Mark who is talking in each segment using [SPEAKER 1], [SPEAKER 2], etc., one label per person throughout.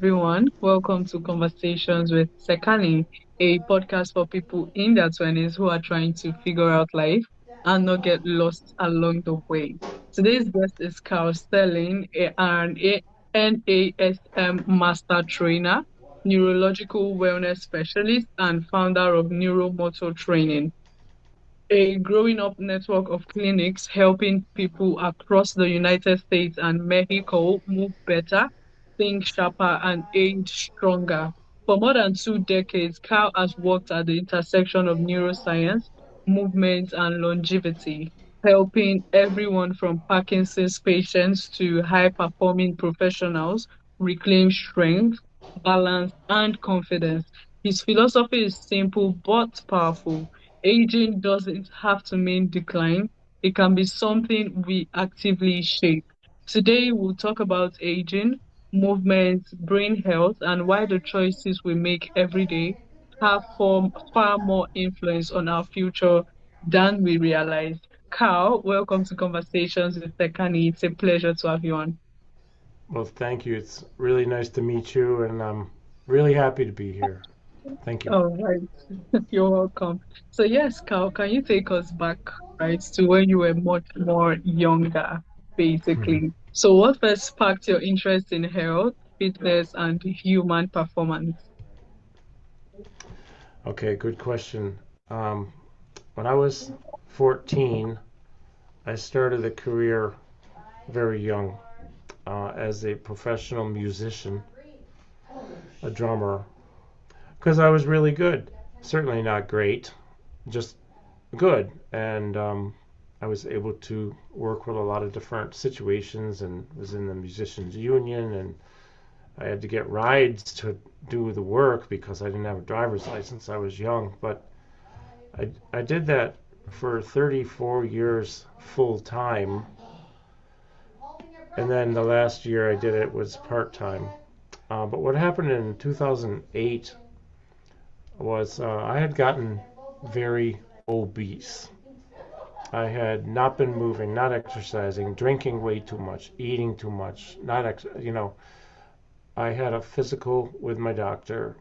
[SPEAKER 1] everyone. Welcome to Conversations with Sekani, a podcast for people in their 20s who are trying to figure out life and not get lost along the way. Today's guest is Karl Stellin, NASM Master Trainer, Neurological Wellness Specialist, and founder of Neuromotto Training, a growing up network of clinics helping people across the United States and Mexico move better, think sharper, and age stronger. For more than 2 decades, Carl has worked at the intersection of neuroscience, movement, and longevity, helping everyone from Parkinson's patients to high performing professionals reclaim strength, balance, and confidence. His philosophy is simple but powerful. Aging doesn't have to mean decline. It can be something we actively shape. Today, we'll talk about aging, movement, brain health, and why the choices we make every day have far more influence on our future than we realize. Carl, welcome to Conversations with Sekani. It's a pleasure to have you on.
[SPEAKER 2] Well, thank you. It's really nice to meet you, and I'm really happy to be here. Thank you.
[SPEAKER 1] All right. You're welcome. So yes, Carl, can you take us back, right, to when you were much more younger, basically? So what first sparked your interest in health, fitness, and human performance?
[SPEAKER 2] Okay, good question. Um, when I was 14, I started a career very young as a professional musician, a drummer, because I was really good. Certainly not great, just good. And I was able to work with a lot of different situations and was in the musicians union, and I had to get rides to do the work because I didn't have a driver's license. I was young, but I did that for 34 years full time, and then the last year I did it was part time. But what happened in 2008 was I had gotten very obese. I had not been moving, not exercising, drinking way too much, eating too much, not I had a physical with my doctor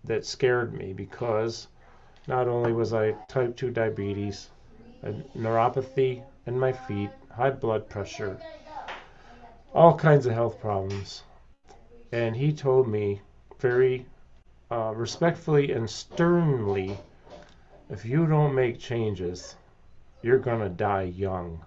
[SPEAKER 2] that scared me because not only was I type 2 diabetes, a neuropathy in my feet, high blood pressure, all kinds of health problems. And he told me very respectfully and sternly, if you don't make changes, you're going to die young.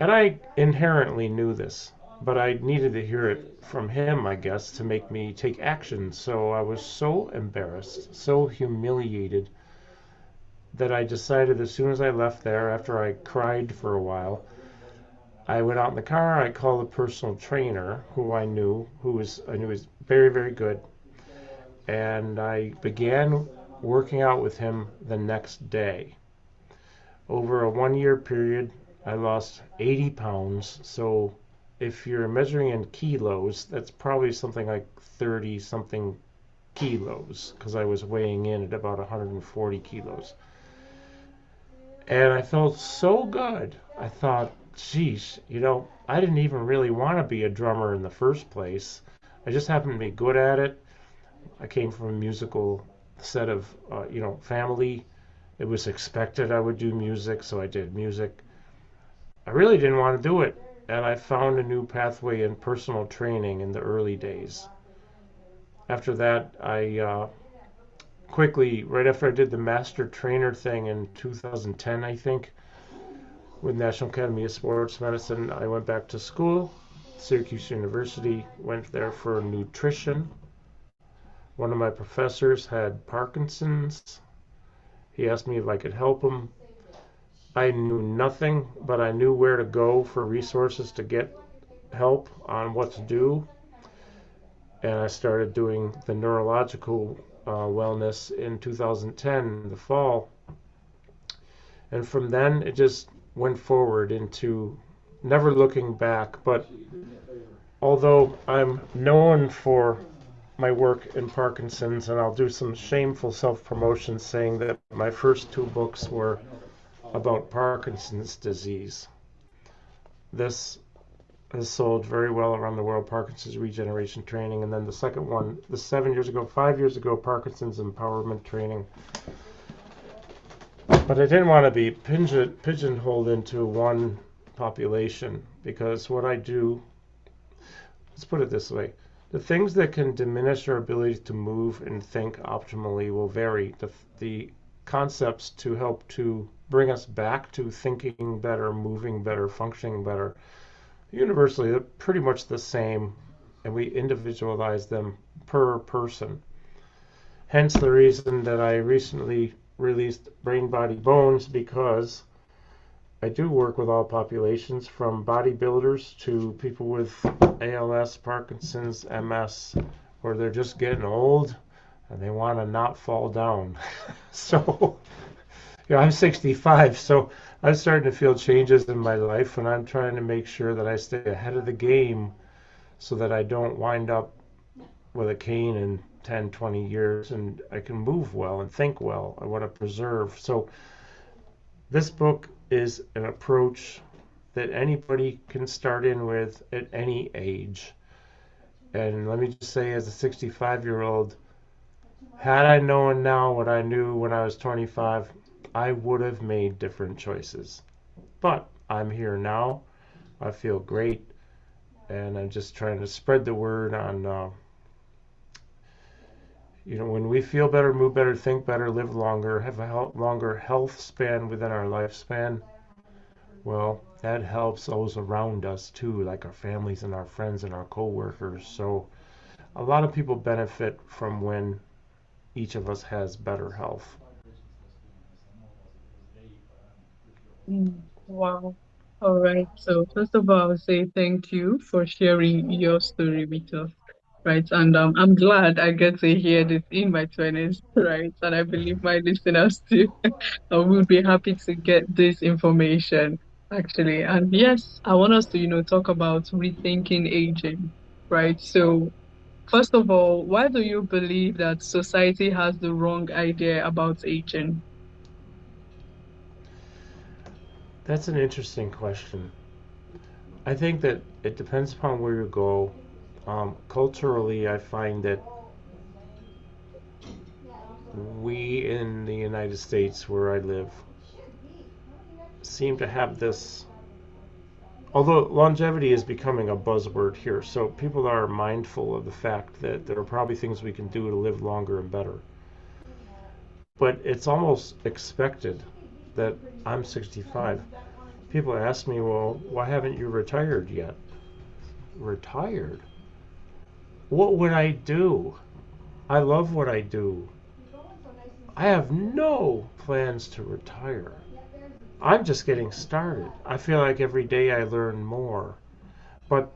[SPEAKER 2] And I inherently knew this, but I needed to hear it from him, I guess, to make me take action. So I was so embarrassed, so humiliated, that I decided as soon as I left there, after I cried for a while, I went out in the car, I called a personal trainer who I knew was very, very good, and I began working out with him the next day. Over a 1 year period, I lost 80 pounds. So if you're measuring in kilos, that's probably something like 30 something kilos because I was weighing in at about 140 kilos. And I felt so good. I thought, geez, I didn't even really want to be a drummer in the first place. I just happened to be good at it. I came from a musical set of, family. It was expected I would do music, so I did music. I really didn't want to do it, and I found a new pathway in personal training in the early days. After that, I quickly, right after I did the Master Trainer thing in 2010, I think, with National Academy of Sports Medicine, I went back to school, Syracuse University, went there for nutrition. One of my professors had Parkinson's. He asked me if I could help him. I knew nothing, but I knew where to go for resources to get help on what to do. And I started doing the neurological wellness in 2010, in the fall. And from then, it just went forward into never looking back. But although I'm known for my work in Parkinson's, and I'll do some shameful self-promotion saying that my first two books were about Parkinson's disease. This has sold very well around the world, Parkinson's regeneration training. And then the second one, the 7 years ago, 5 years ago, Parkinson's empowerment training. But I didn't want to be pigeonholed into one population, because what I do, let's put it this way, the things that can diminish our ability to move and think optimally will vary. The concepts to help to bring us back to thinking better, moving better, functioning better, universally, they're pretty much the same, and we individualize them per person. Hence the reason that I recently released Brain, Body, Bones, because I do work with all populations, from bodybuilders to people with ALS, Parkinson's, MS, where they're just getting old and they want to not fall down. So, I'm 65, so I'm starting to feel changes in my life, and I'm trying to make sure that I stay ahead of the game so that I don't wind up with a cane in 10, 20 years, and I can move well and think well. I want to preserve. So this book is an approach that anybody can start in with at any age. And let me just say, as a 65-year-old, had I known now what I knew when I was 25, I would have made different choices. But I'm here now. I feel great. And I'm just trying to spread the word on, when we feel better, move better, think better, live longer, have a longer health span within our lifespan, well, that helps those around us too, like our families and our friends and our co-workers. So a lot of people benefit from when each of us has better health.
[SPEAKER 1] Wow. All right. So first of all, I would say thank you for sharing your story with us. Right. And I'm glad I get to hear this in my 20s. Right. And I believe my listeners too. I will be happy to get this information actually. And yes, I want us to, talk about rethinking aging. Right. So first of all, why do you believe that society has the wrong idea about aging?
[SPEAKER 2] That's an interesting question. I think that it depends upon where you go. Culturally, I find that we in the United States, where I live, seem to have this. Although longevity is becoming a buzzword here, so people are mindful of the fact that there are probably things we can do to live longer and better. But it's almost expected that I'm 65. People ask me, well, why haven't you retired yet? Retired? What would I do? I love what I do. I have no plans to retire. I'm just getting started. I feel like every day I learn more. But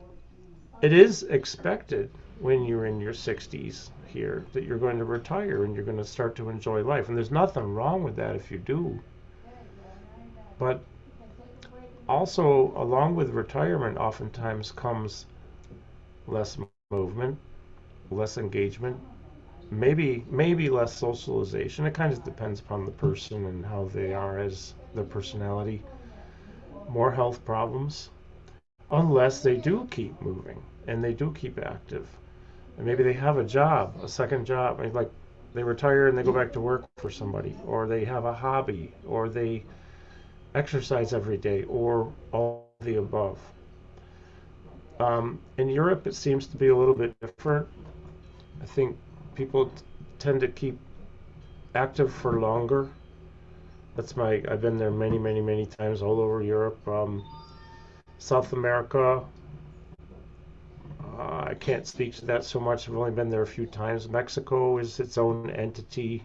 [SPEAKER 2] it is expected when you're in your 60s here that you're going to retire and you're going to start to enjoy life. And there's nothing wrong with that if you do. But also, along with retirement, oftentimes comes less movement, less engagement, maybe less socialization. It kind of depends upon the person and how they are as their personality. More health problems, unless they do keep moving and they do keep active. And maybe they have a job, a second job, like they retire and they go back to work for somebody, or they have a hobby, or they exercise every day, or all the above. In Europe, it seems to be a little bit different. I think people tend to keep active for longer. I've been there many, many, many times all over Europe. South America, I can't speak to that so much. I've only been there a few times. Mexico is its own entity.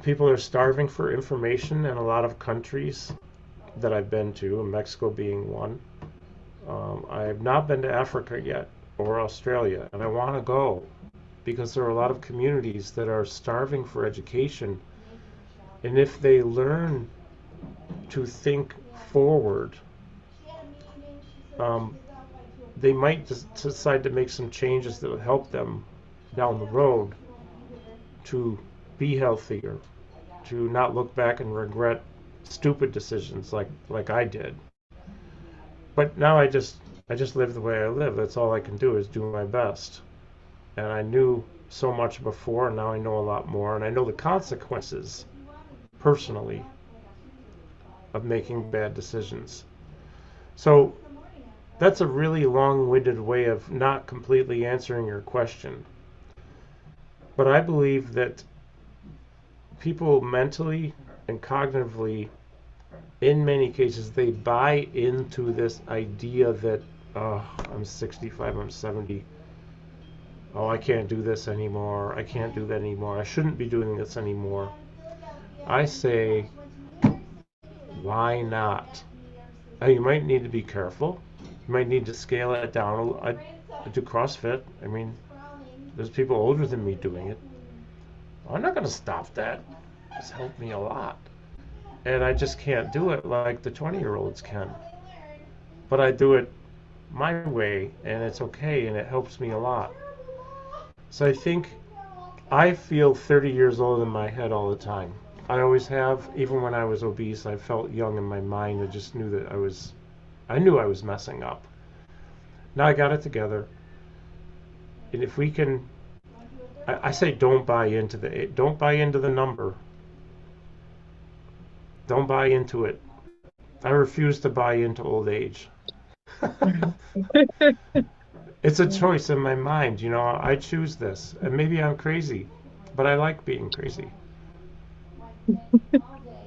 [SPEAKER 2] People are starving for information in a lot of countries that I've been to, and Mexico being one. I have not been to Africa yet, or Australia, and I want to go because there are a lot of communities that are starving for education. And if they learn to think forward, um, they might decide to make some changes that will help them down the road to be healthier, to not look back and regret stupid decisions like I did. But now I just live the way I live. That's all I can do is do my best. And I knew so much before, and now I know a lot more, and I know the consequences personally of making bad decisions. So that's a really long-winded way of not completely answering your question. But I believe that people mentally and cognitively, in many cases, they buy into this idea that, oh, I'm 65, I'm 70. Oh, I can't do this anymore. I can't do that anymore. I shouldn't be doing this anymore. I say, why not? Now, you might need to be careful. You might need to scale it down. I do CrossFit. I mean, there's people older than me doing it. I'm not going to stop that. It's helped me a lot. And I just can't do it like the 20-year-olds can. But I do it my way, and it's okay, and it helps me a lot. So I think I feel 30 years old in my head all the time. I always have. Even when I was obese, I felt young in my mind. I just knew that I knew I was messing up. Now I got it together. And if we can, I say don't buy into the number. Don't buy into it. I refuse to buy into old age. It's a choice in my mind. I choose this. And maybe I'm crazy, but I like being crazy.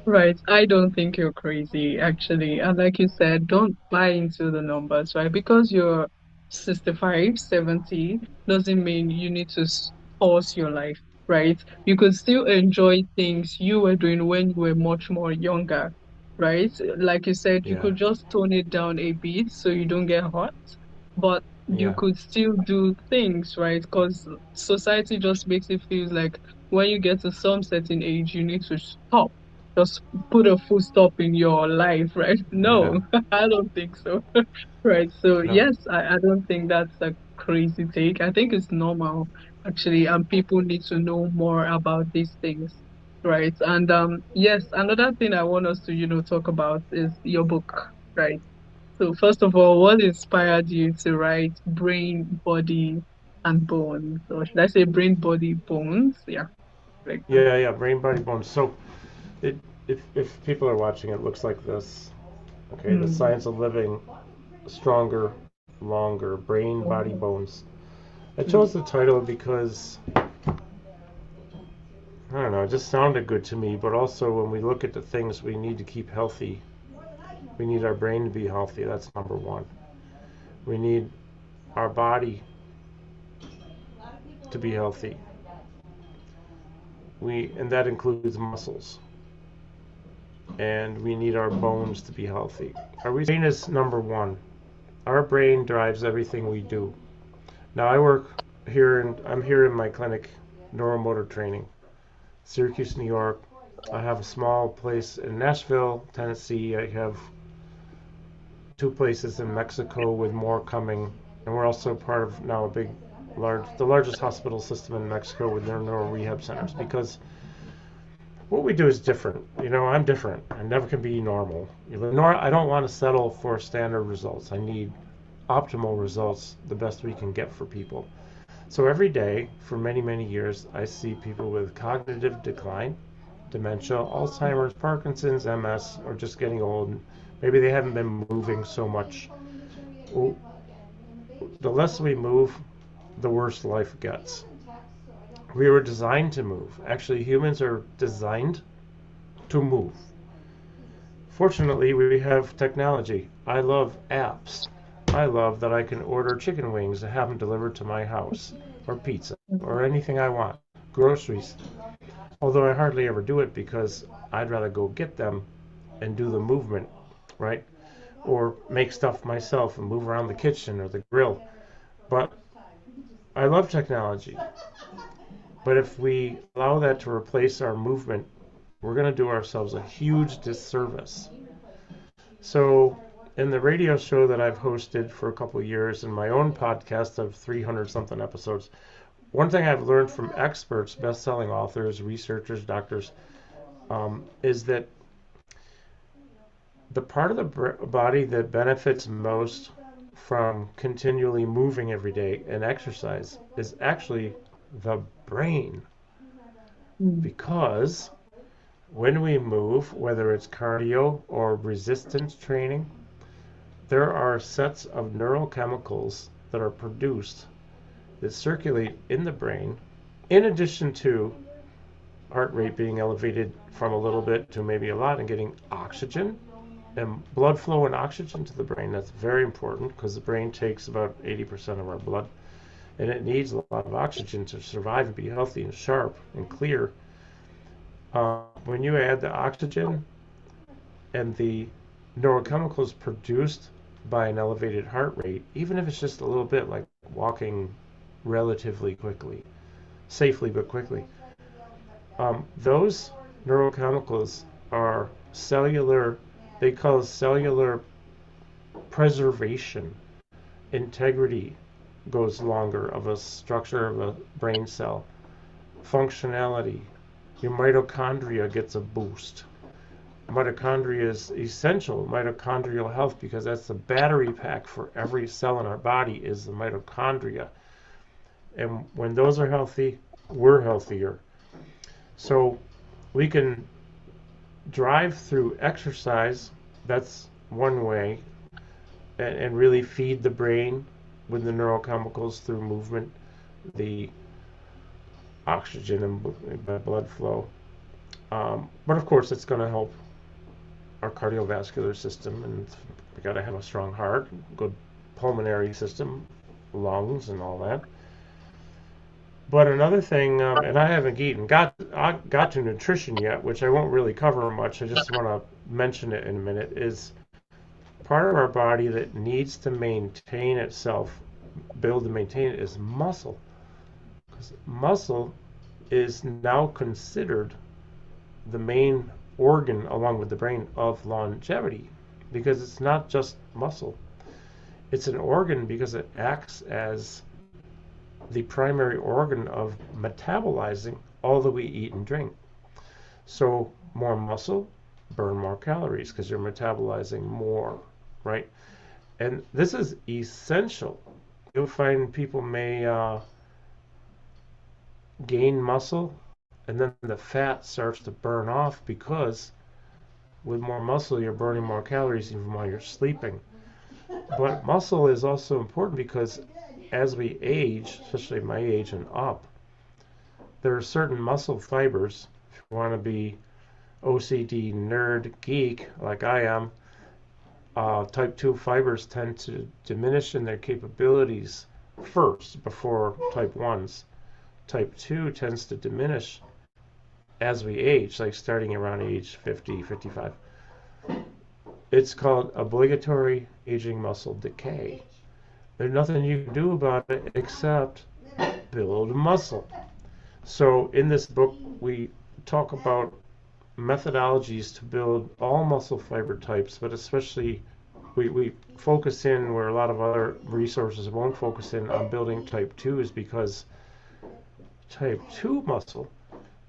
[SPEAKER 1] Right. I don't think you're crazy, actually. And like you said, don't buy into the numbers, right? Because you're 65, 70 doesn't mean you need to pause your life, right? You could still enjoy things you were doing when you were much more younger, right? Like you said, you
[SPEAKER 2] Yeah,
[SPEAKER 1] could just tone it down a bit so you don't get hot, but you
[SPEAKER 2] yeah,
[SPEAKER 1] could still do things, right? Because society just makes it feel like when you get to some certain age, you need to stop, just put a full stop in your life, right?
[SPEAKER 2] yeah.
[SPEAKER 1] No, I don't think so. Right. So
[SPEAKER 2] No,
[SPEAKER 1] yes, I don't think that's a crazy take. I think it's normal actually, and people need to know more about these things. Right. And yes, another thing I want us to, talk about is your book, right? So first of all, what inspired you to write Brain, Body, and Bones? Or should I say Brain, Body, Bones? Yeah, like that.
[SPEAKER 2] yeah, yeah. Brain, body, bones. So, it, if people are watching, it looks like this. Okay, the
[SPEAKER 1] Mm.
[SPEAKER 2] science of living stronger, longer. Brain, body, bones. I chose
[SPEAKER 1] Mm.
[SPEAKER 2] the title because I don't know, it just sounded good to me. But also, when we look at the things we need to keep healthy, we need our brain to be healthy. That's number one. We need our body to be healthy. And that includes muscles. And we need our bones to be healthy. Our brain is number one. Our brain drives everything we do. Now I'm here in my clinic, Neuromoto Training, Syracuse, New York. I have a small place in Nashville, Tennessee. I have two places in Mexico with more coming, and we're also part of now the largest hospital system in Mexico with their neuro rehab centers, because what we do is different. I'm different. I never can be normal. Nor I don't want to settle for standard results. I need optimal results, the best we can get for people. So every day, for many, many years, I see people with cognitive decline, dementia, Alzheimer's, Parkinson's, MS, or just getting old. Maybe they haven't been moving so much. Well, the less we move, the worse life gets. We were designed to move. Actually, humans are designed to move. Fortunately, we have technology. I love apps. I love that I can order chicken wings and have them delivered to my house, or pizza, or anything I want, groceries. Although I hardly ever do it because I'd rather go get them and do the movement, right? Or make stuff myself and move around the kitchen or the grill. But I love technology. But if we allow that to replace our movement, we're going to do ourselves a huge disservice. So, in the radio show that I've hosted for a couple of years and my own podcast of 300 something episodes, one thing I've learned from experts, best-selling authors, researchers, doctors, is that the part of the body that benefits most from continually moving every day and exercise is actually the brain,
[SPEAKER 1] Mm.
[SPEAKER 2] because when we move, whether it's cardio or resistance training, there are sets of neurochemicals that are produced that circulate in the brain, in addition to heart rate being elevated from a little bit to maybe a lot and getting oxygen and blood flow and oxygen to the brain. That's very important because the brain takes about 80% of our blood, and it needs a lot of oxygen to survive and be healthy and sharp and clear. When you add the oxygen and the neurochemicals produced by an elevated heart rate, even if it's just a little bit, like walking relatively quickly, safely but quickly, those neurochemicals are cellular, they cause cellular preservation. Integrity goes longer of a structure of a brain cell. Functionality, your mitochondria gets a boost. Mitochondria is essential, mitochondrial health, because that's the battery pack for every cell in our body is the mitochondria. And when those are healthy, we're healthier. So we can drive through exercise, that's one way, and really feed the brain with the neurochemicals through movement, the oxygen and blood flow. But of course, it's going to help our cardiovascular system, and we got to have a strong heart, good pulmonary system, lungs, and all that. But another thing, and I haven't got to nutrition yet, which I won't really cover much. I just want to mention it in a minute. Is part of our body that needs to maintain itself, build and maintain it, is muscle. Because muscle is now considered the main organ, along with the brain, of longevity, because it's not just muscle. It's an organ because it acts as the primary organ of metabolizing all that we eat and drink. So more muscle, burn more calories because you're metabolizing more, right? And this is essential. You'll find people may gain muscle, and then the fat starts to burn off, because with more muscle you're burning more calories even while you're sleeping. But muscle is also important because as we age, especially my age and up, there are certain muscle fibers. If you want to be OCD nerd geek like I am, type 2 fibers tend to diminish in their capabilities first before type 1s. Type 2 tends to diminish as we age, like starting around age 50, 55. It's called obligatory aging muscle decay. There's nothing you can do about it except build muscle. So in this book, we talk about methodologies to build all muscle fiber types, but especially we focus in where a lot of other resources won't focus in on building type 2s, because type 2 muscle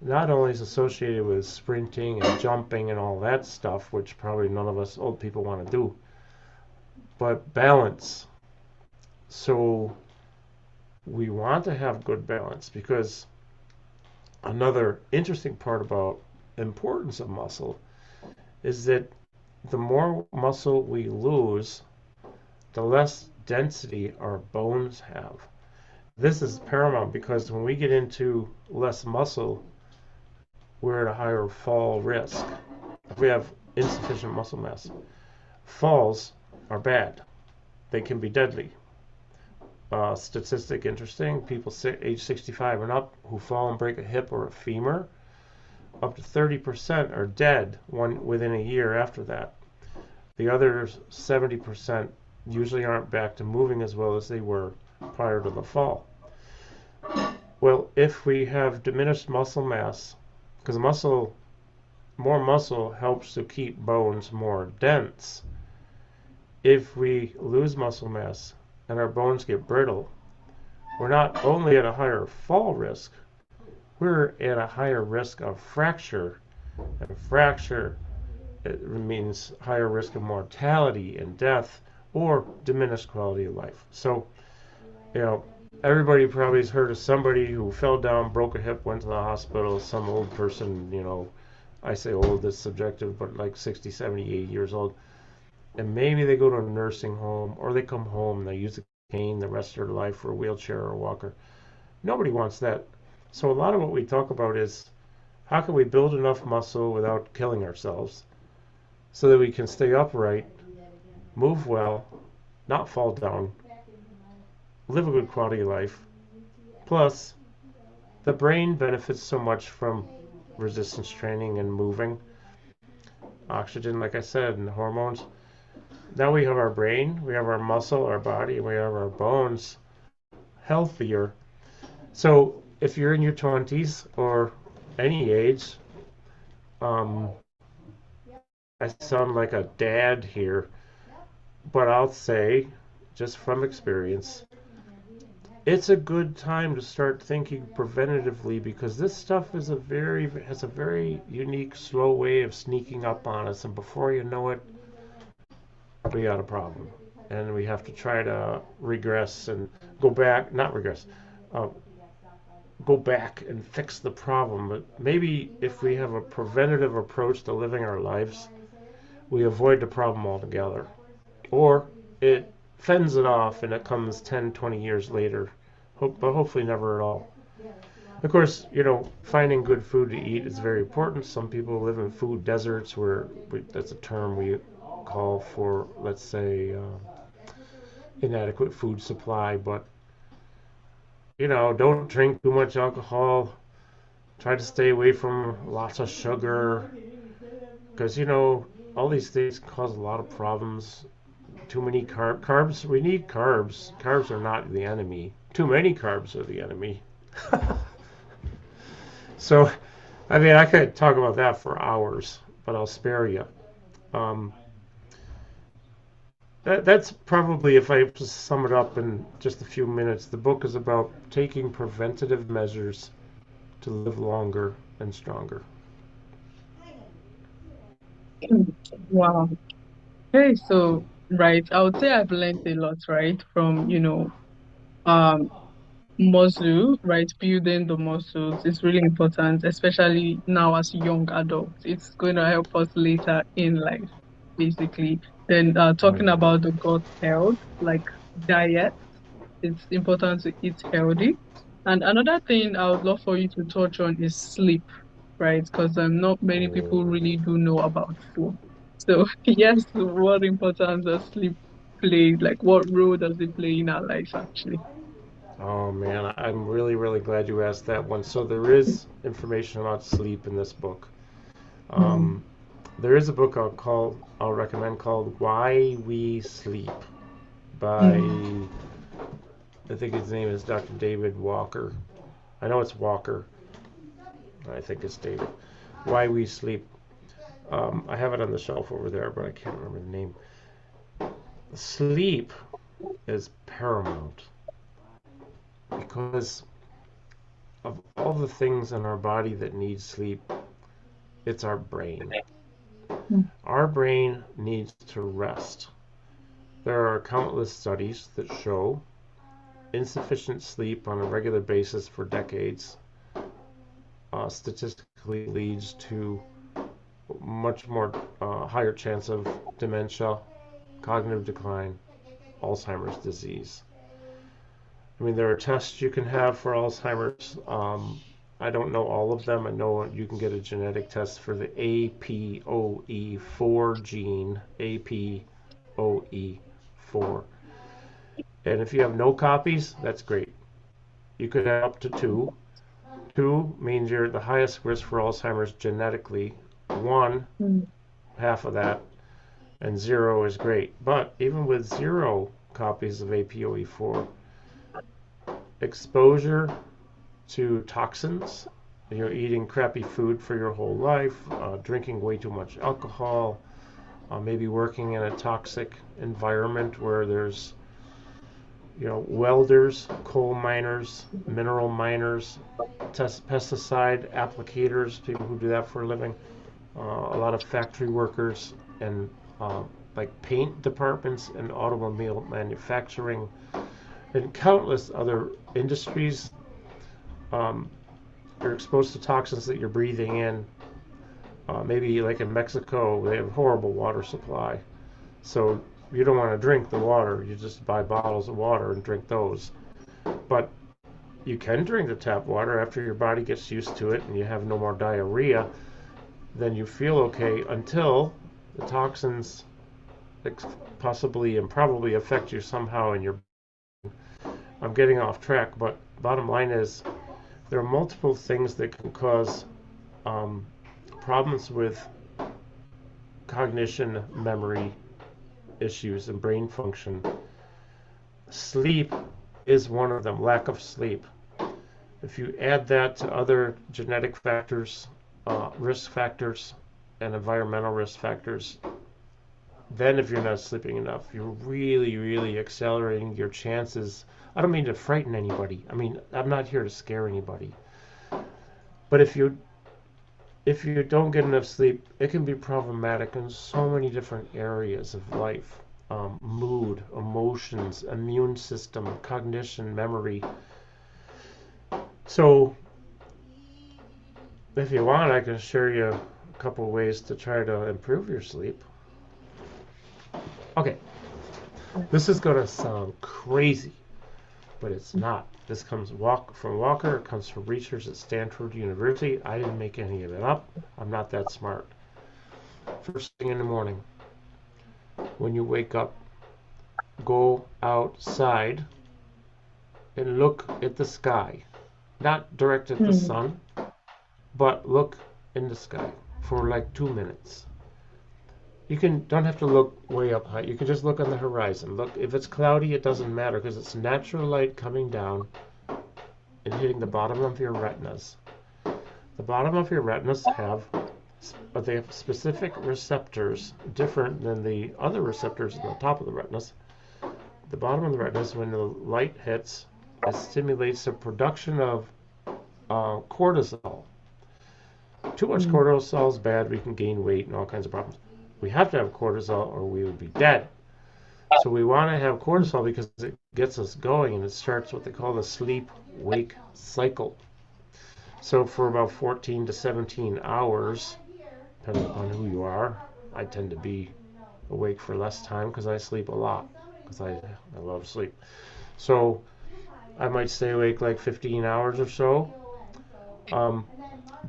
[SPEAKER 2] not only is associated with sprinting and jumping and all that stuff, which probably none of us old people want to do, but balance. So we want to have good balance, because another interesting part about importance of muscle is that the more muscle we lose, the less density our bones have. This is paramount, because when we get into less muscle, we're at a higher fall risk. If we have insufficient muscle mass, falls are bad. They can be deadly. Statistic interesting, people age 65 and up who fall and break a hip or a femur, up to 30% are dead within a year after that. The other 70% usually aren't back to moving as well as they were prior to the fall. Well, if we have diminished muscle mass, because more muscle helps to keep bones more dense. If we lose muscle mass and our bones get brittle, we're not only at a higher fall risk, we're at a higher risk of fracture. And fracture it means higher risk of mortality and death or diminished quality of life. So, you know, everybody probably has heard of somebody who fell down, broke a hip, went to the hospital, some old person, you know, I say old, it's subjective, but like 60, 70, 80 years old. And maybe they go to a nursing home or they come home and they use a cane the rest of their life or a wheelchair or a walker. Nobody wants that. So a lot of what we talk about is how can we build enough muscle without killing ourselves so that we can stay upright, move well, not fall down, live a good quality of life. Plus, the brain benefits so much from resistance training and moving. Oxygen, like I said, and hormones. Now we have our brain, we have our muscle, our body, we have our bones healthier. So if you're in your 20s or any age, um, I sound like a dad here, but I'll say, just from experience, it's a good time to start thinking preventatively because this stuff is has a very unique, slow way of sneaking up on us, and before you know it, we got a problem, and we have to try to regress and go back, not regress, uh, go back and fix the problem. But maybe if we have a preventative approach to living our lives, we avoid the problem altogether, or it fends it off and it comes 10, 20 years later, but hopefully never at all. Of course, you know, finding good food to eat is very important. Some people live in food deserts where that's a term we call for, let's say, inadequate food supply. But, you know, don't drink too much alcohol. Try to stay away from lots of sugar because, you know, all these things cause a lot of problems. Too many carbs. We need carbs. Carbs are not the enemy. Too many carbs are the enemy. So, I mean, I could talk about that for hours, but I'll spare you. Um, that's probably, if I have to sum it up in just a few minutes, the book is about taking preventative measures to live longer and stronger.
[SPEAKER 1] Wow. Okay, so right, I would say I've learned a lot, right, from, um muscle, right? Building the muscles is really important, especially now as young adults. It's going to help us later in life, basically. Then
[SPEAKER 2] Oh
[SPEAKER 1] talking
[SPEAKER 2] yeah.
[SPEAKER 1] about the gut health, like diet, it's important to eat healthy. And another thing I would love for you to touch on is sleep, right? Because not many people
[SPEAKER 2] Oh,
[SPEAKER 1] really do know about sleep. So yes, what importance does sleep play? Like what role does it play in our life actually?
[SPEAKER 2] oh man, I'm really, really glad you asked that one. So there is information about sleep in this book.
[SPEAKER 1] Mm,
[SPEAKER 2] Um, there is a book I'll recommend called Why We Sleep by,
[SPEAKER 1] mm,
[SPEAKER 2] I think his name is Dr. David Walker. I know it's Walker. I think it's David. Why We Sleep. I have it on the shelf over there, but I can't remember the name. Sleep is paramount because of all the things in our body that need sleep, it's our brain.
[SPEAKER 1] mm,
[SPEAKER 2] Our brain needs to rest. There are countless studies that show insufficient sleep on a regular basis for decades statistically leads to much more higher chance of dementia, cognitive decline, Alzheimer's disease. I mean, there are tests you can have for Alzheimer's. I don't know all of them. I know you can get a genetic test for the APOE4 gene, APOE4. And if you have no copies, that's great. You could have up to two. Two means you're at the highest risk for Alzheimer's genetically. One,
[SPEAKER 1] mm,
[SPEAKER 2] half of that, and zero is great. But even with zero copies of APOE4, exposure to toxins, you're eating crappy food for your whole life, drinking way too much alcohol, maybe working in a toxic environment where there's welders, coal miners, mineral miners, pesticide applicators, people who do that for a living. a lot of factory workers and like paint departments and automobile manufacturing and countless other industries. You're exposed to toxins that you're breathing in. Maybe like in Mexico, they have horrible water supply. So you don't want to drink the water. You just buy bottles of water and drink those. But you can drink the tap water after your body gets used to it and you have no more diarrhea. Then you feel okay until the toxins possibly and probably affect you somehow in your. I'm getting off track, but bottom line is there are multiple things that can cause problems with cognition, memory issues, and brain function. Sleep is one of them, lack of sleep. If you add that to other genetic factors, risk factors, and environmental risk factors, then if you're not sleeping enough, you're really, really accelerating your chances. I don't mean to frighten anybody. I mean, I'm not here to scare anybody. But if you don't get enough sleep, it can be problematic in so many different areas of life. Mood, emotions, immune system, cognition, memory. So if you want, I can share you a couple ways to try to improve your sleep. Okay, this is going to sound crazy, but it's not. This comes from Walker. It comes from research at Stanford University. I didn't make any of it up. I'm not that smart. First thing in the morning, when you wake up, go outside and look at the sky. Not direct at the sun, but look in the sky for like 2 minutes. You don't have to look way up high. You can just look on the horizon. Look, if it's cloudy, it doesn't matter because it's natural light coming down and hitting the bottom of your retinas. The bottom of your retinas they have specific receptors different than the other receptors on the top of the retinas. The bottom of the retinas, when the light hits, it stimulates the production of cortisol. Too much cortisol is bad. We can gain weight and all kinds of problems. We have to have cortisol or we would be dead. So we want to have cortisol because it gets us going and it starts what they call the sleep-wake cycle. So for about 14 to 17 hours, depending upon who you are, I tend to be awake for less time because I sleep a lot because I love sleep. So I might stay awake like 15 hours or so.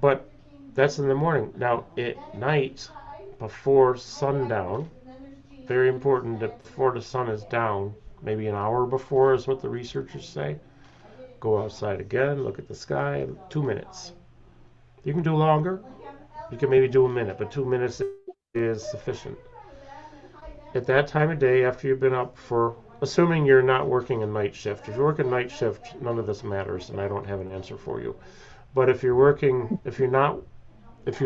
[SPEAKER 2] But that's in the morning. Now at night, before sundown, very important that before the sun is down, maybe an hour before is what the researchers say, go outside again, look at the sky, 2 minutes. You can do longer. You can maybe do a minute, but 2 minutes is sufficient. At that time of day, after you've been up for, assuming you're not working a night shift. If you're working night shift, none of this matters, and I don't have an answer for you. But if you're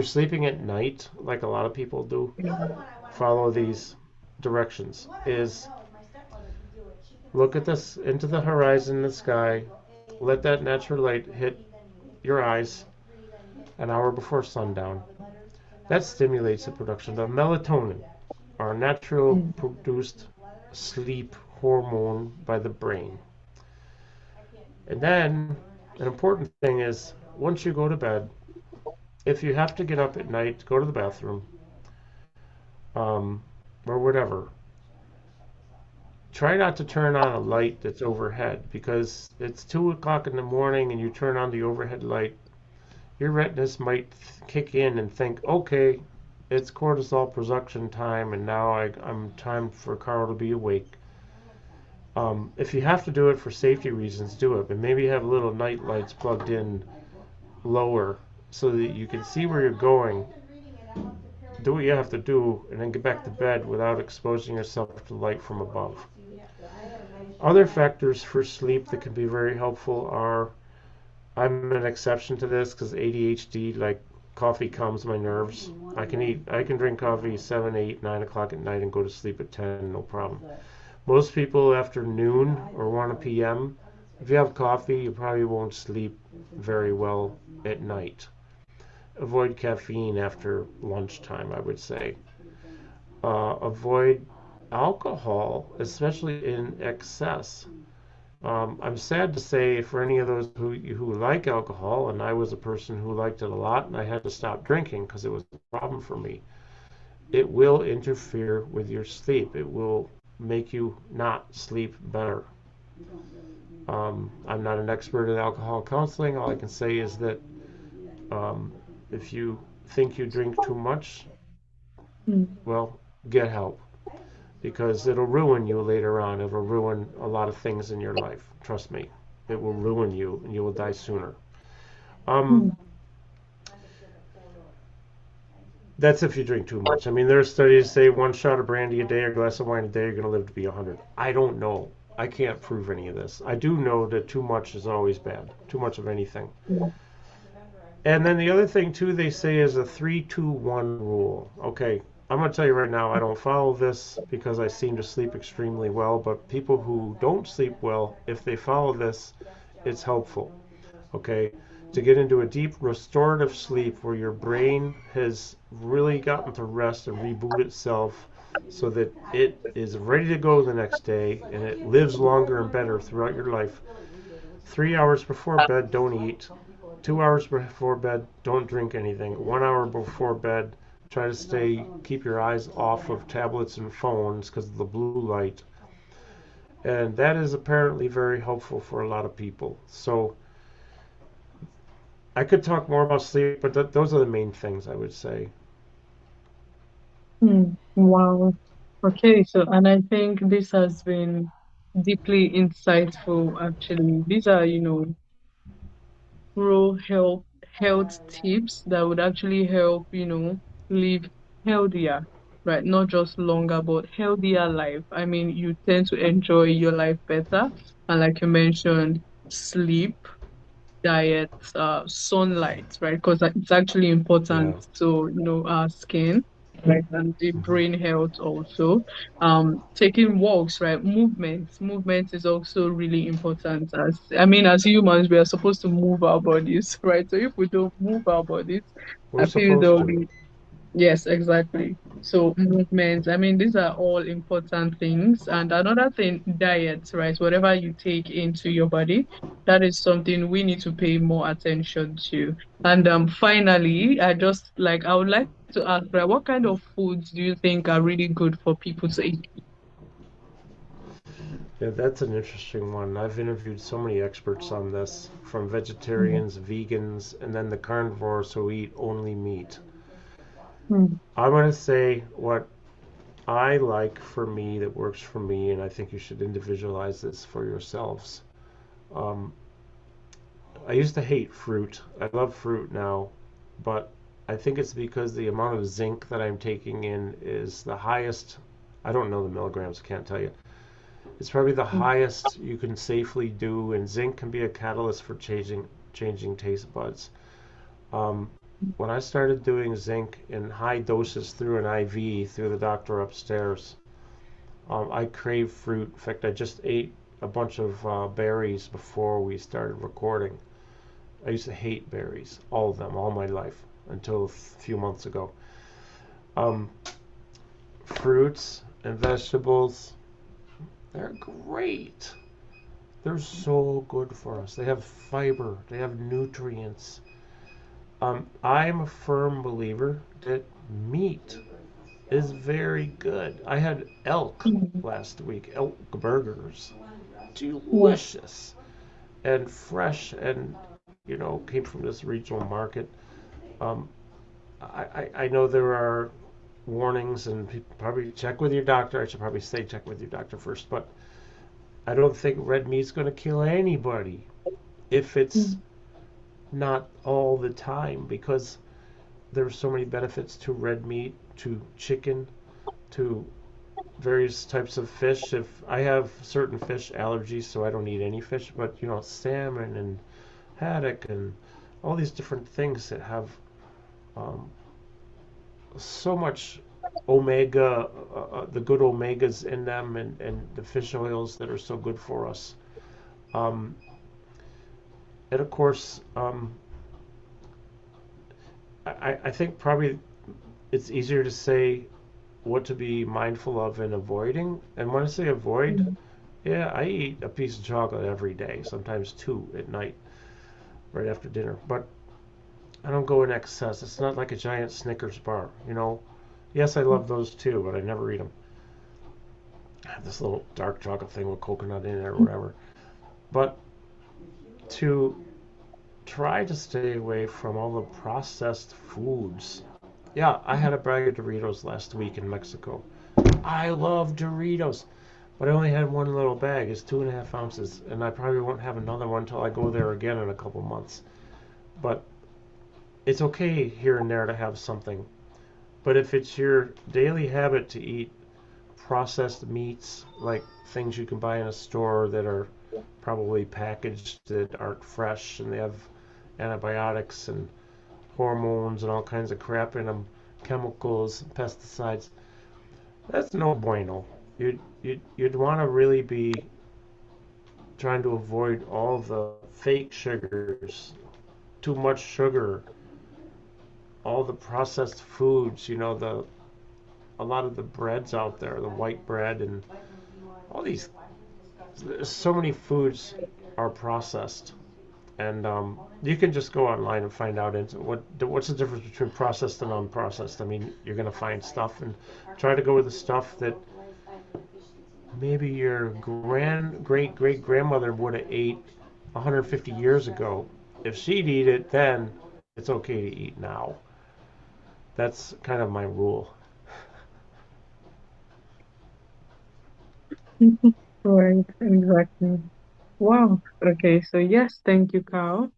[SPEAKER 2] sleeping at night, like a lot of people do, follow these directions. Is look at this into the horizon in the sky, let that natural light hit your eyes an hour before sundown. That stimulates the production of melatonin, our natural produced sleep hormone by the brain. And then an important thing is once you go to bed, if you have to get up at night, go to the bathroom, or whatever, try not to turn on a light that's overhead because it's 2 o'clock in the morning and you turn on the overhead light, your retinas might kick in and think, okay, it's cortisol production time and now I'm time for Karl to be awake. If you have to do it for safety reasons, do it, but maybe have little night lights plugged in lower so that you can see where you're going, do what you have to do, and then get back to bed without exposing yourself to light from above. Other factors for sleep that can be very helpful are, I'm an exception to this because ADHD, like coffee calms my nerves. I can drink coffee 7, 8, 9 o'clock at night and go to sleep at 10, no problem. Most people after noon or 1 p.m., if you have coffee, you probably won't sleep very well at night. avoid caffeine after lunchtime, I would say. Avoid alcohol, especially in excess. I'm sad to say for any of those who like alcohol, and I was a person who liked it a lot, and I had to stop drinking because it was a problem for me. It will interfere with your sleep. It will make you not sleep better. I'm not an expert in alcohol counseling. All I can say is that if you think you drink too much,
[SPEAKER 1] Mm.
[SPEAKER 2] well, get help because it'll ruin you later on. It'll ruin a lot of things in your life. Trust me, it will ruin you and you will die sooner. Um,
[SPEAKER 1] Mm.
[SPEAKER 2] that's if you drink too much. I mean, there are studies that say one shot of brandy a day or a glass of wine a day, you're going to live to be 100. I don't know. I can't prove any of this. I do know that too much is always bad. Too much of anything.
[SPEAKER 1] Mm.
[SPEAKER 2] And then the other thing too, they say is a 3-2-1 rule. Okay, I'm going to tell you right now, I don't follow this because I seem to sleep extremely well. But people who don't sleep well, if they follow this, it's helpful. Okay, to get into a deep restorative sleep where your brain has really gotten to rest and reboot itself so that it is ready to go the next day and it lives longer and better throughout your life. 3 hours before bed, don't eat. 2 hours before bed, don't drink anything. 1 hour before bed, try to keep your eyes off of tablets and phones because of the blue light. And that is apparently very helpful for a lot of people. So I could talk more about sleep, but those are the main things I would say.
[SPEAKER 1] Mm. Wow. Okay, so and I think this has been deeply insightful actually. These are, pro health tips that would actually help, live healthier, right? Not just longer, but healthier life. I mean, you tend to enjoy your life better. And like you mentioned, sleep, diet, sunlight, right? Because it's actually
[SPEAKER 2] Yeah.
[SPEAKER 1] important to, our skin, right? And the
[SPEAKER 2] Hmm.
[SPEAKER 1] brain health also. Taking walks, right? Movement is also really important. As I mean, as humans, we are supposed to move our bodies, right? So if we don't move our bodies,
[SPEAKER 2] We're
[SPEAKER 1] I feel there
[SPEAKER 2] supposed
[SPEAKER 1] will
[SPEAKER 2] to.
[SPEAKER 1] be. Yes, exactly. So movement, I mean, these are all important things. And another thing, diet, right? Whatever you take into your body, that is something we need to pay more attention to. And finally, I would like to ask, right, what kind of foods do you think are really good for people to eat?
[SPEAKER 2] Yeah, that's an interesting one. I've interviewed so many experts on this, from
[SPEAKER 1] Mm.
[SPEAKER 2] vegetarians, vegans, and then the carnivores who eat only meat.
[SPEAKER 1] Mm.
[SPEAKER 2] I'm going to say what I like for me that works for me, and I think you should individualize this for yourselves. Um, I used to hate fruit. I love fruit now, but I think it's because the amount of zinc that I'm taking in is the highest. I don't know the milligrams, I can't tell you. It's probably the
[SPEAKER 1] Mm.
[SPEAKER 2] highest you can safely do, and zinc can be a catalyst for changing taste buds. Um, when I started doing zinc in high doses through an IV through the doctor upstairs, I crave fruit. In fact, I just ate a bunch of berries before we started recording. I used to hate berries, all of them, all my life until a few months ago. Um, Fruits and vegetables, they're great. They're so good for us. They have fiber, they have nutrients. I'm a firm believer that meat is very good. I had elk
[SPEAKER 1] Mm.
[SPEAKER 2] last week, elk burgers.
[SPEAKER 1] Yeah.
[SPEAKER 2] Delicious and fresh and, came from this regional market. Um, I know there are warnings and people probably check with your doctor. I should probably say check with your doctor first, but I don't think red meat's going to kill anybody if it's
[SPEAKER 1] Mm.
[SPEAKER 2] not all the time because there's so many benefits to red meat, to chicken, to various types of fish. If I have certain fish allergies, so I don't eat any fish, but salmon and haddock and all these different things that have um, so much omega, the good omegas in them, and the fish oils that are so good for us. Um, and of course, I think probably it's easier to say what to be mindful of and avoiding. And when I say avoid,
[SPEAKER 1] Mm.
[SPEAKER 2] yeah, I eat a piece of chocolate every day, sometimes two at night, right after dinner. But I don't go in excess. It's not like a giant Snickers bar, you know. Yes, I love those too, but I never eat them. I have this little dark chocolate thing with coconut in it or whatever. But to try to stay away from all the processed foods. Yeah, I had a bag of Doritos last week in Mexico. I love Doritos. But I only had one little bag. It's 2.5 ounces, and I probably won't have another one until I go there again in a couple months. But it's okay here and there to have something. But if it's your daily habit to eat processed meats, like things you can buy in a store that are probably packaged that aren't fresh and they have antibiotics and hormones and all kinds of crap in them, chemicals, pesticides, that's no bueno. You'd want to really be trying to avoid all the fake sugars, too much sugar, all the processed foods, the a lot of the breads out there, the white bread and all these so many foods are processed. And you can just go online and find out what's the difference between processed and unprocessed. I mean, you're going to find stuff and try to go with the stuff that maybe your great great grandmother would have ate 150 years ago. If she'd eat it then, it's okay to eat now. That's kind of my rule.
[SPEAKER 1] Right, exactly. Wow. Okay, so yes, thank you, Carl.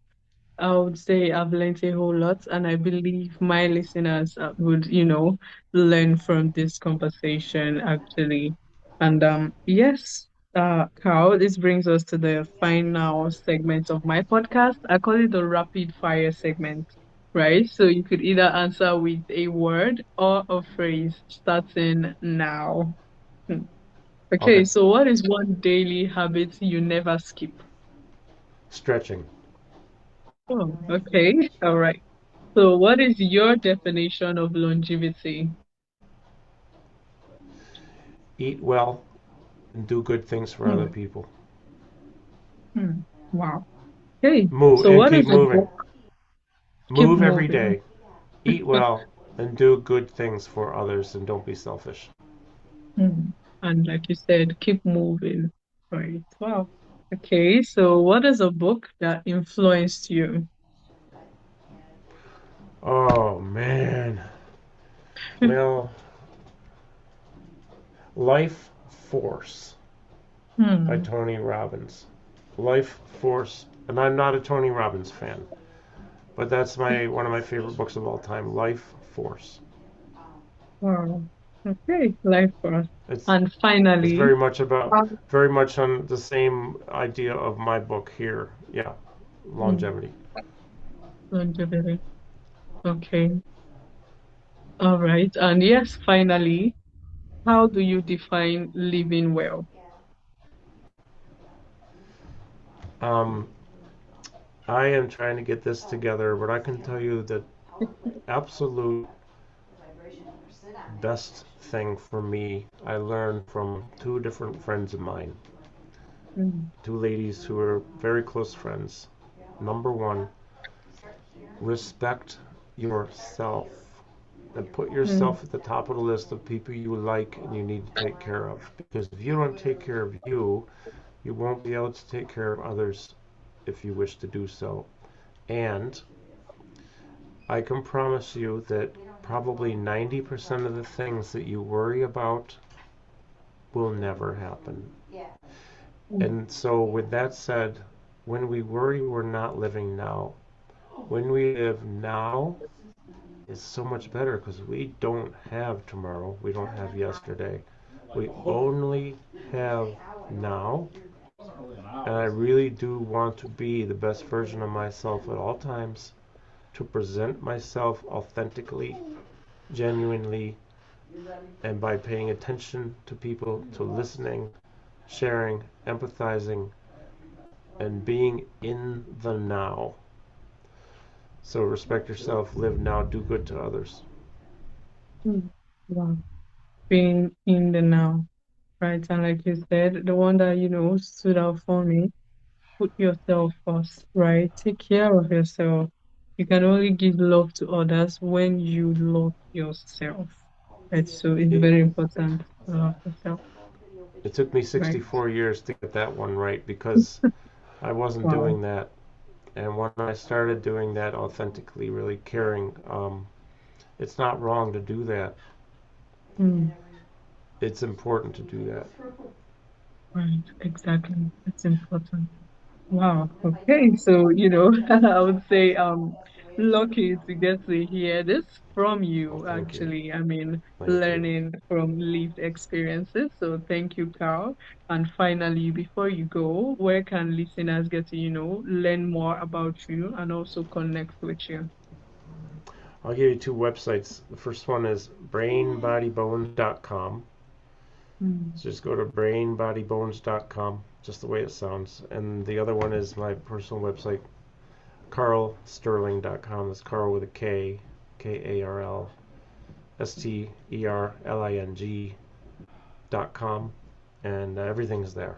[SPEAKER 1] I would say I've learned a whole lot, and I believe my listeners would, learn from this conversation actually. And yes, Carl, this brings us to the final segment of my podcast. I call it the rapid fire segment, right? So you could either answer with a word or a phrase starting now. Hmm. Okay,
[SPEAKER 2] Okay.
[SPEAKER 1] so what is one daily habit you never skip?
[SPEAKER 2] Stretching.
[SPEAKER 1] Oh, okay. All right. So, what is your definition of longevity?
[SPEAKER 2] Eat well and do good things for other
[SPEAKER 1] Hmm.
[SPEAKER 2] people.
[SPEAKER 1] Hmm. Wow. Okay.
[SPEAKER 2] Move
[SPEAKER 1] So,
[SPEAKER 2] and
[SPEAKER 1] what
[SPEAKER 2] keep
[SPEAKER 1] is a
[SPEAKER 2] moving.
[SPEAKER 1] book? Keep
[SPEAKER 2] Move every
[SPEAKER 1] moving.
[SPEAKER 2] day. Eat well and do good things for others and don't be selfish.
[SPEAKER 1] Hmm. And like you said, keep moving. Right. Wow. Okay. So, what is a book that influenced you?
[SPEAKER 2] Oh man. Well, Life Force by
[SPEAKER 1] Hmm.
[SPEAKER 2] Tony Robbins. Life Force, and I'm not a Tony Robbins fan, but that's my one of my favorite books of all time. Life Force.
[SPEAKER 1] Wow. Okay. Life force.
[SPEAKER 2] It's
[SPEAKER 1] And
[SPEAKER 2] it's
[SPEAKER 1] finally,
[SPEAKER 2] very much on the same idea of my book here. Yeah,
[SPEAKER 1] hmm,
[SPEAKER 2] longevity.
[SPEAKER 1] longevity. Okay. All right. And yes, finally, how do you define living well?
[SPEAKER 2] Um, I am trying to get this together, but I can tell you that absolute best thing for me I learned from two different friends of mine,
[SPEAKER 1] Mm,
[SPEAKER 2] two ladies who are very close friends. Number one, respect yourself and put
[SPEAKER 1] mm,
[SPEAKER 2] yourself at the top of the list of people you like and you need to take care of. Because if you don't take care of you, you won't be able to take care of others if you wish to do so. And I can promise you that probably 90% of the things that you worry about will never happen.
[SPEAKER 1] mm,
[SPEAKER 2] And so, with that said, when we worry, we're not living now. When we live now, it's so much better because we don't have tomorrow. We don't have yesterday. We only have now. And I really do want to be the best version of myself at all times, to present myself authentically, genuinely, and by paying attention to people, to listening, sharing, empathizing, and being in the now. So respect yourself, live now, do good to others.
[SPEAKER 1] Mm. Wow. Being in the now, right? And like you said, the one that, stood out for me, put yourself first, right? Take care of yourself. You can only give love to others when you love yourself. Right. So it's
[SPEAKER 2] It,
[SPEAKER 1] very important to love yourself,
[SPEAKER 2] it took me
[SPEAKER 1] right?
[SPEAKER 2] 64 years to get that one right because I wasn't
[SPEAKER 1] Wow.
[SPEAKER 2] doing that. And when I started doing that authentically, really caring, it's not wrong to do that.
[SPEAKER 1] Mm,
[SPEAKER 2] It's important to do that.
[SPEAKER 1] right. Exactly. It's important. Wow. Okay. So, I would say lucky to get to hear this from
[SPEAKER 2] Well,
[SPEAKER 1] you,
[SPEAKER 2] thank you.
[SPEAKER 1] actually. I mean,
[SPEAKER 2] Thank you.
[SPEAKER 1] learning from lived experiences. So thank you, Carl. And finally, before you go, where can listeners get to, learn more about you and also connect with you?
[SPEAKER 2] I'll give you two websites. The first one is brainbodybones.com.
[SPEAKER 1] Mm,
[SPEAKER 2] So just go to brainbodybones.com, just the way it sounds. And the other one is my personal website, karlsterling.com. That's Karl with a K, Karl, Sterling.com. And everything's there.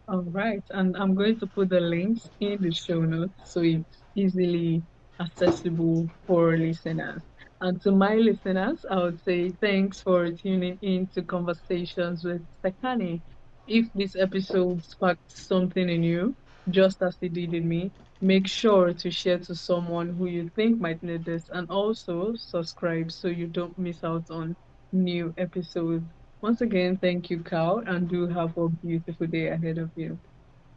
[SPEAKER 1] All right. And I'm going to put the links in the show notes so it's easily accessible for listeners. And to my listeners, I would say thanks for tuning in to Conversations with Sekani. If this episode sparked something in you, just as it did in me, make sure to share to someone who you think might need this and also subscribe so you don't miss out on new episodes. Once again, thank you, Carl, and do have a beautiful day ahead of you.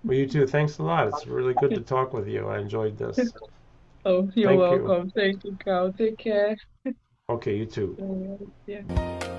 [SPEAKER 2] Well, you too. Thanks a lot. It's really good to talk with you. I enjoyed this.
[SPEAKER 1] Oh, you're
[SPEAKER 2] Thank you.
[SPEAKER 1] welcome. Thank you, Carl. Take care.
[SPEAKER 2] Okay, you too.
[SPEAKER 1] Yeah.